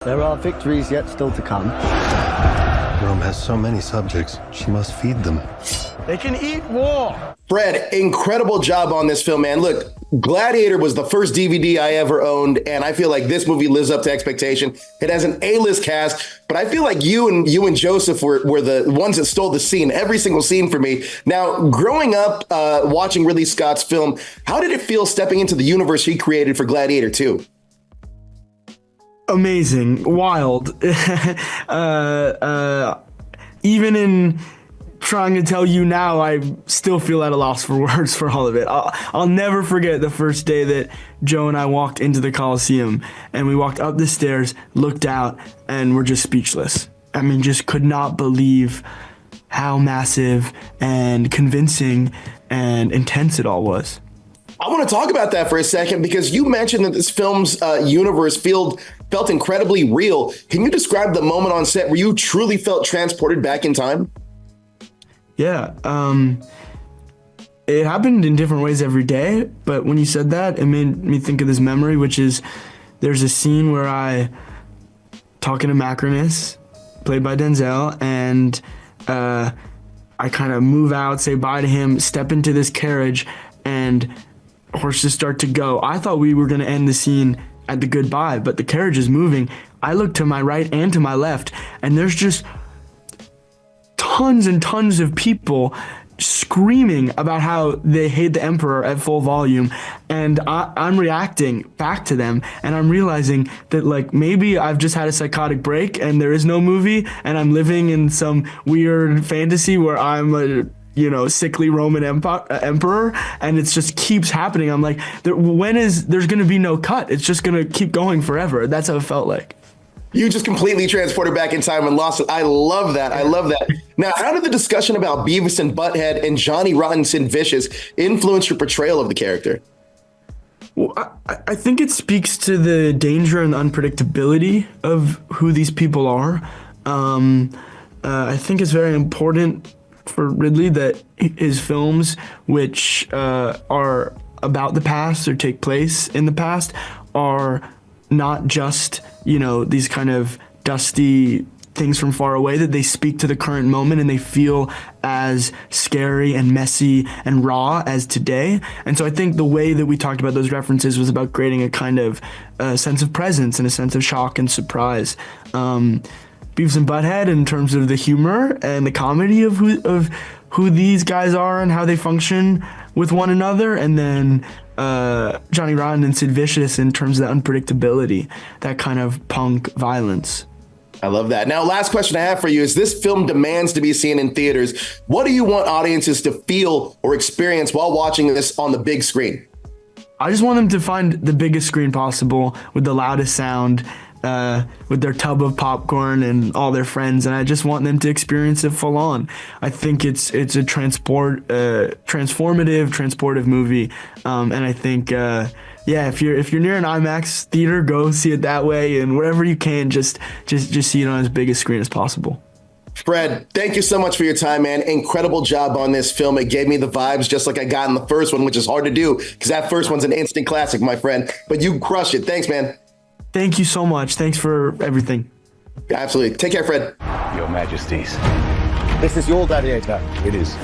There are victories yet still to come. Rome has so many subjects, she must feed them. They can eat war. Fred, incredible job on this film, man. Look, Gladiator was the first DVD I ever owned, and I feel like this movie lives up to expectation. It has an A-list cast, but I feel like you and Joseph were the ones that stole the scene, every single scene for me. Now, growing up, watching Ridley Scott's film, how did it feel stepping into the universe he created for Gladiator II? Amazing, wild. Even in trying to tell you now, I still feel at a loss for words for all of it. I'll never forget the first day that Joe and I walked into the Coliseum, and we walked up the stairs, looked out, and we're just speechless. I mean, just could not believe how massive and convincing and intense it all was. I want to talk about that for a second, because you mentioned that this film's universe felt incredibly real. Can you describe the moment on set where you truly felt transported back in time? Yeah, it happened in different ways every day, but when you said that, it made me think of this memory, which is there's a scene where talking to Macronus, played by Denzel, and I kind of move out, say bye to him, step into this carriage, and horses start to go. I thought we were going to end the scene at the goodbye, but the carriage is moving. I look to my right and to my left, and there's just tons and tons of people screaming about how they hate the Emperor at full volume, and I'm reacting back to them, and I'm realizing that, like, maybe I've just had a psychotic break and there is no movie, and I'm living in some weird fantasy where I'm a sickly Roman emperor, and it just keeps happening. I'm like, there's gonna be no cut? It's just gonna keep going forever. That's how it felt like. You just completely transported back in time and lost it. I love that. I love that. Now, how did the discussion about Beavis and Butthead and Johnny Rotten Sid Vicious influence your portrayal of the character? Well, I think it speaks to the danger and the unpredictability of who these people are. I think it's very important for Ridley that his films, which are about the past or take place in the past, are not just, these kind of dusty things from far away, that they speak to the current moment and they feel as scary and messy and raw as today. And so I think the way that we talked about those references was about creating a kind of sense of presence and a sense of shock and surprise. Beavis and Butthead, in terms of the humor and the comedy of who these guys are and how they function with one another, and then Johnny Rotten and Sid Vicious in terms of the unpredictability, that kind of punk violence. I love that. Now, last question I have for you is, this film demands to be seen in theaters. What do you want audiences to feel or experience while watching this on the big screen? I just want them to find the biggest screen possible with the loudest sound, with their tub of popcorn and all their friends, and I just want them to experience it full on. I think it's a transportive movie, and I think if you're near an IMAX theater, go see it that way, and wherever you can, just see it on as big a screen as possible. Fred, thank you so much for your time, man. Incredible job on this film. It gave me the vibes just like I got in the first one, which is hard to do because that first one's an instant classic, my friend. But you crushed it. Thanks, man. Thank you so much. Thanks for everything. Absolutely. Take care, Fred. Your Majesties. This is your Gladiator. It is.